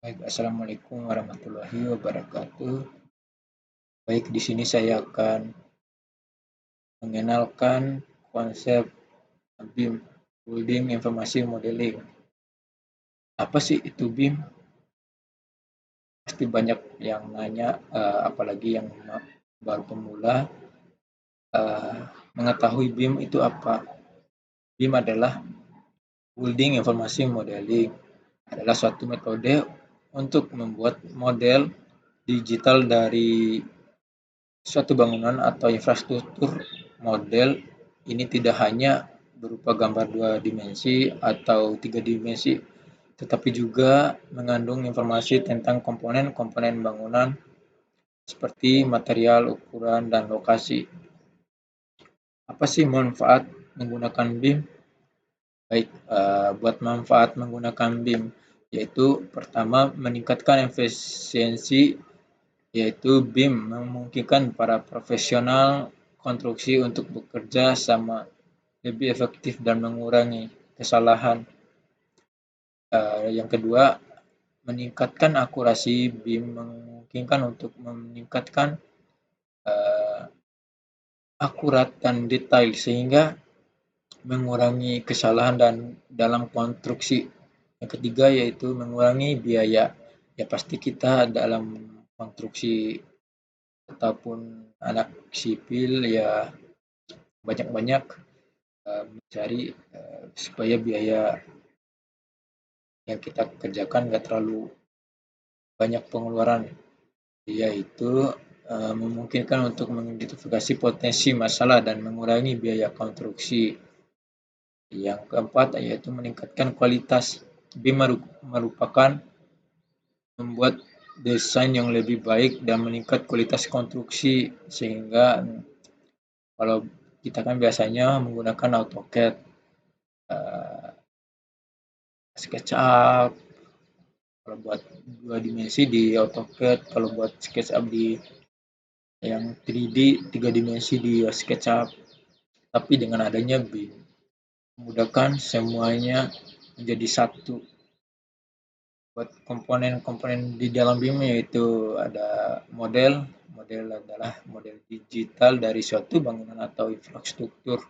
Baik, assalamualaikum warahmatullahi wabarakatuh. Baik, di sini saya akan mengenalkan konsep BIM, Building Information Modeling. Apa sih itu BIM? Pasti banyak yang nanya, apalagi yang baru pemula, eh, mengetahui BIM itu apa. BIM adalah Building Information Modeling, adalah suatu metode untuk membuat model digital dari suatu bangunan atau infrastruktur. Model ini tidak hanya berupa gambar dua dimensi atau tiga dimensi, tetapi juga mengandung informasi tentang komponen-komponen bangunan seperti material, ukuran, dan lokasi. Apa sih manfaat menggunakan BIM? Baik, buat manfaat menggunakan BIM, yaitu pertama meningkatkan efisiensi, yaitu BIM memungkinkan para profesional konstruksi untuk bekerja sama lebih efektif dan mengurangi kesalahan. Yang kedua, meningkatkan akurasi. BIM memungkinkan untuk meningkatkan uh, akurat dan detail sehingga mengurangi kesalahan dan dalam konstruksi. Yang ketiga yaitu mengurangi biaya. Ya pasti kita dalam konstruksi ataupun anak sipil ya banyak-banyak mencari supaya biaya yang kita kerjakan nggak terlalu banyak pengeluaran, yaitu memungkinkan untuk mengidentifikasi potensi masalah dan mengurangi biaya konstruksi. Yang keempat yaitu meningkatkan kualitas. BIM merupakan membuat desain yang lebih baik dan meningkat kualitas konstruksi, sehingga kalau kita kan biasanya menggunakan AutoCAD, uh, SketchUp, kalau buat dua dimensi di AutoCAD, kalau buat SketchUp di yang 3D tiga dimensi di SketchUp. Tapi dengan adanya BIM memudahkan semuanya menjadi satu. Buat komponen-komponen di dalam BIM yaitu ada model. Model adalah model digital dari suatu bangunan atau infrastruktur.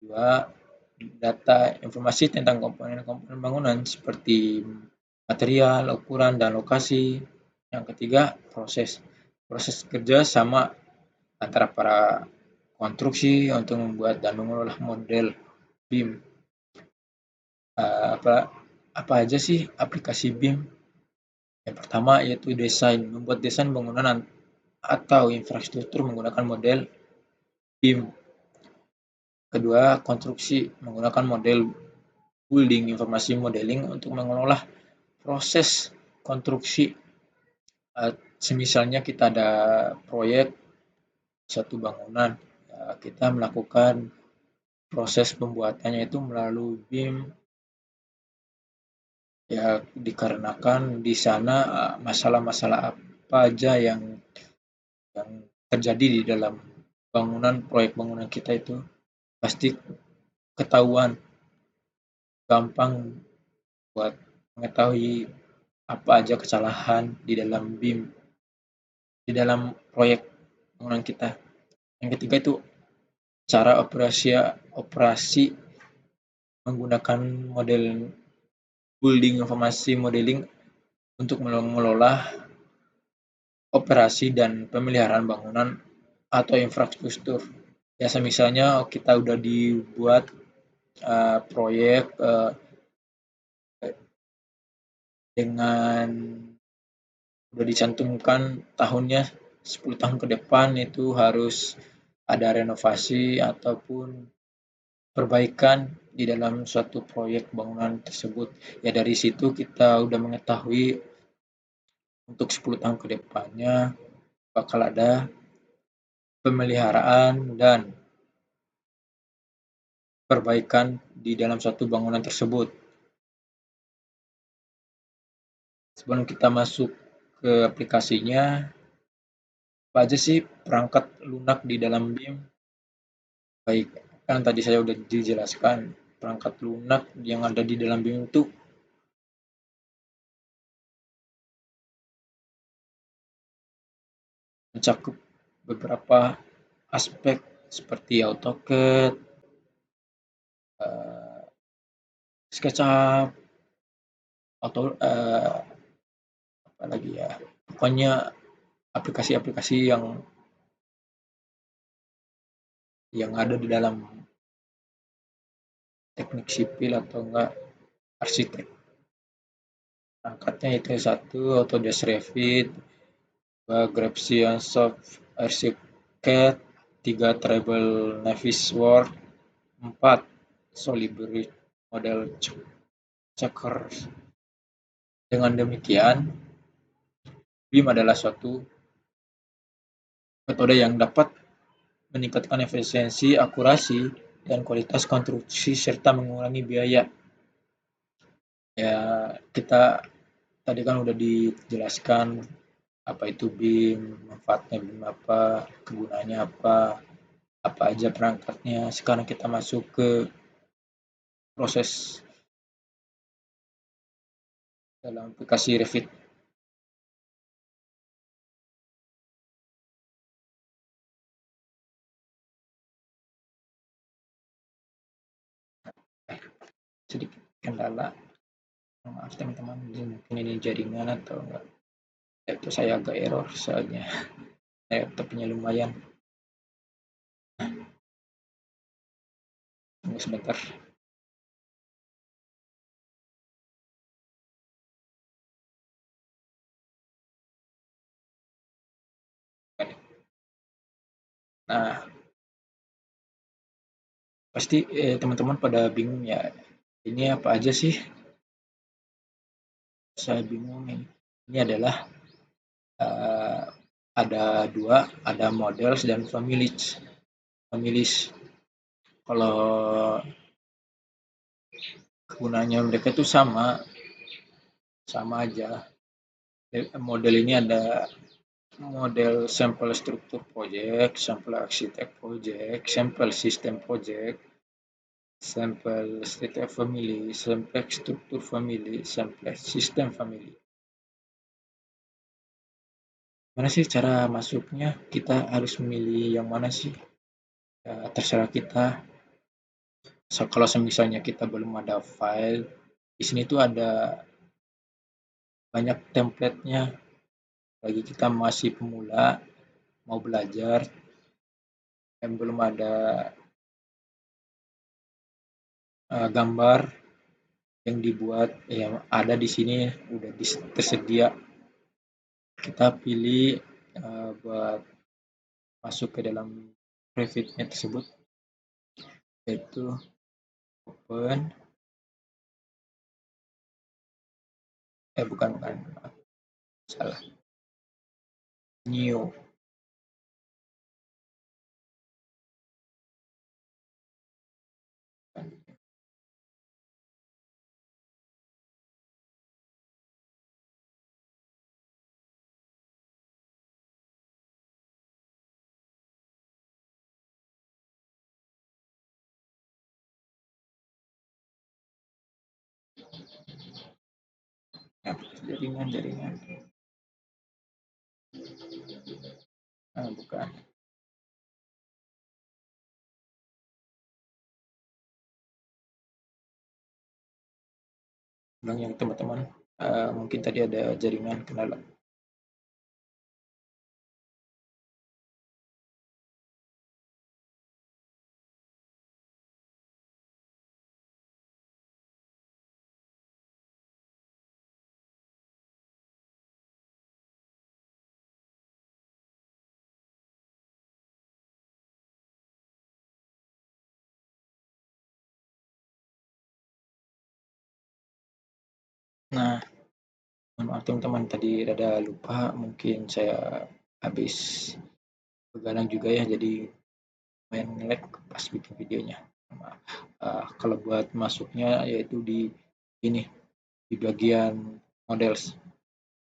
Dua, data informasi tentang komponen-komponen bangunan seperti material, ukuran, dan lokasi. Yang ketiga, proses. Proses kerja sama antara para konstruksi untuk membuat dan mengolah model BIM. Apa apa aja sih aplikasi BIM? Yang pertama yaitu desain, membuat desain bangunan atau infrastruktur menggunakan model BIM. Kedua, konstruksi menggunakan model Building Information Modeling untuk mengelola proses konstruksi. Semisalnya kita ada proyek satu bangunan, kita melakukan proses pembuatannya itu melalui BIM, ya dikarenakan di sana masalah-masalah apa aja yang terjadi di dalam bangunan, proyek bangunan kita itu pasti ketahuan, gampang buat mengetahui apa aja kesalahan di dalam BIM, di dalam proyek bangunan kita. Yang ketiga itu cara operasi menggunakan model Building Information Modeling untuk mengelola operasi dan pemeliharaan bangunan atau infrastruktur. Ya, misalnya kita udah dibuat proyek dengan udah dicantumkan tahunnya 10 tahun ke depan itu harus ada renovasi ataupun perbaikan di dalam suatu proyek bangunan tersebut. Ya dari situ kita udah mengetahui untuk 10 tahun ke depannya bakal ada pemeliharaan dan perbaikan di dalam suatu bangunan tersebut. Sebelum kita masuk ke aplikasinya, apa aja sih perangkat lunak di dalam BIM? Baik, kan tadi saya udah dijelaskan perangkat lunak yang ada di dalam BIM itu mencakup beberapa aspek seperti AutoCAD, eh, SketchUp, atau apa lagi ya, pokoknya aplikasi-aplikasi yang ada di dalam teknik sipil atau enggak arsitek. Perangkatnya itu satu Autodesk Revit, dua Graphisoft ArchiCAD, tiga Treble Navisworks, empat Solibri model checkers. Dengan demikian, BIM adalah suatu metode yang dapat meningkatkan efisiensi, akurasi, dan kualitas konstruksi serta mengurangi biaya. Ya, kita tadi kan udah dijelaskan apa itu BIM, manfaatnya BIM apa, kegunaannya apa aja perangkatnya. Sekarang kita masuk ke proses dalam aplikasi Revit. Sedikit kendala, maaf teman-teman, mungkin ini jaringan atau enggak. Itu saya agak error soalnya laptopnya lumayan. Tunggu sebentar. Nah, pasti teman-teman pada bingung ya, ini apa aja sih? Saya bingung nih. Ini adalah uh, ada dua, ada models dan families. Families. Kalau kegunaannya mereka itu sama aja. Model ini ada model sampel struktur project, sampel arsitek project, sampel sistem project, sampel state family, sampel struktur family, sampel sistem family. Mana sih cara masuknya? Kita harus memilih yang mana sih? Ya, terserah kita. So, kalau misalnya kita belum ada file, di sini tuh ada banyak template-nya. Bagi kita masih pemula, mau belajar, yang belum ada gambar yang dibuat, yang ada di sini udah tersedia. Kita pilih buat masuk ke dalam Revit-nya tersebut, yaitu open, bukan, salah, new. Nah, jaringan. Bukan. Ulang yang teman-teman. Mungkin tadi ada jaringan kendala. Nah, maaf teman-teman, tadi ada lupa, mungkin saya habis begadang juga ya, jadi main nge-lag pas bikin videonya. Kalau buat masuknya yaitu di ini, di bagian models.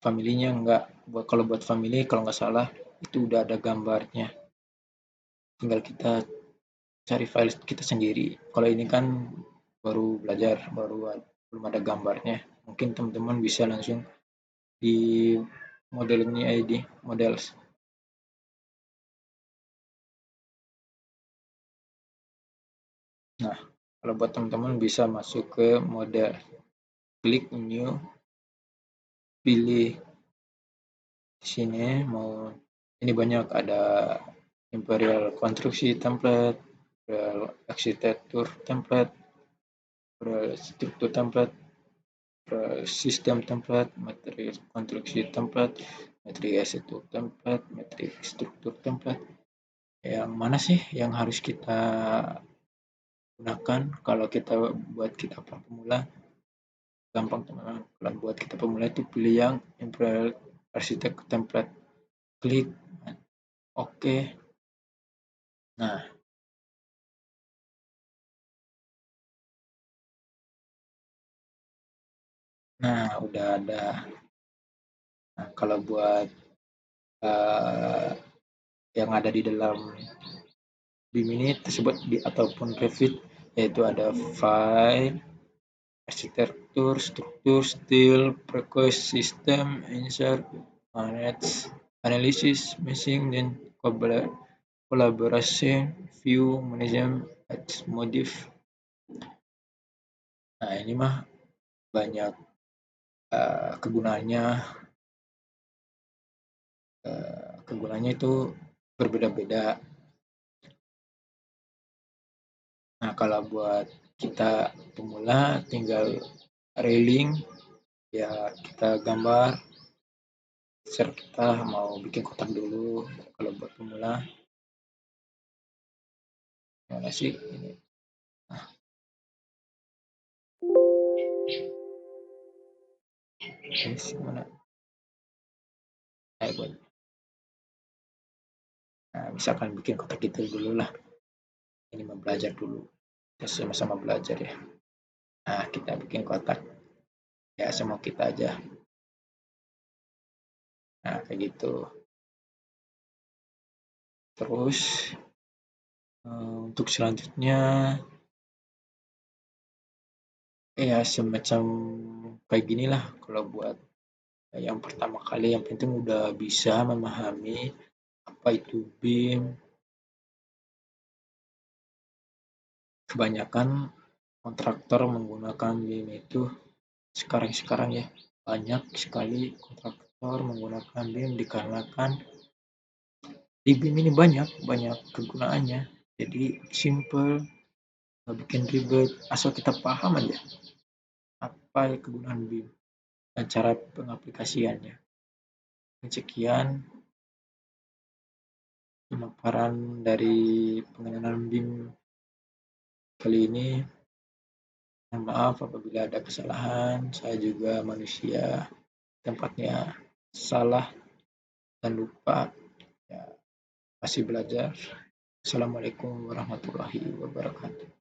Familinya enggak, kalau buat family kalau nggak salah itu udah ada gambarnya. Tinggal kita cari file kita sendiri. Kalau ini kan baru belajar, belum ada gambarnya. Mungkin teman-teman bisa langsung di model ini ID models. Nah, kalau buat teman-teman bisa masuk ke mode klik new, pilih di sini mau ini banyak ada imperial konstruksi template, imperial arsitektur template, imperial struktur template, sistem template, materi konstruksi template, materi arsitektur template, materi struktur template. Yang mana sih yang harus kita gunakan kalau kita buat kita pemula? Gampang teman-teman. Kalau buat kita pemula itu pilih yang Imperial Architect Template. Klik oke. Nah, udah ada. Nah, kalau buat uh, yang ada di dalam BIM ini tersebut ataupun Revit yaitu ada file, arsitektur, struktur, steel, precoce, system, insert, manage, analysis, meshing, dan collaboration, view, management, modif. Nah, ini mah banyak kegunaannya. Kegunaannya itu berbeda-beda. Nah, kalau buat kita pemula tinggal railing ya kita gambar serta mau bikin kotak dulu. Kalau buat pemula mana sih ini? Nah, mana? Buat misalkan bikin kotak gitu dulu lah. Ini mau belajar dulu. Kita sama-sama belajar ya. Nah, kita bikin kotak. Ya, semua kita aja. Nah, kayak gitu. Terus, untuk selanjutnya, ya semacam kayak ginilah kalau buat yang pertama kali yang penting udah bisa memahami apa itu BIM. Kebanyakan kontraktor menggunakan BIM itu sekarang ya banyak sekali kontraktor menggunakan BIM dikarenakan di BIM ini banyak kegunaannya. Jadi simple, nggak bikin ribet, asal kita paham aja apa kegunaan BIM dan cara pengaplikasiannya. Sekian pemaparan dari pengenalan BIM kali ini. Mohon maaf apabila ada kesalahan, saya juga manusia, tempatnya salah dan lupa. Ya, masih belajar. Assalamualaikum warahmatullahi wabarakatuh.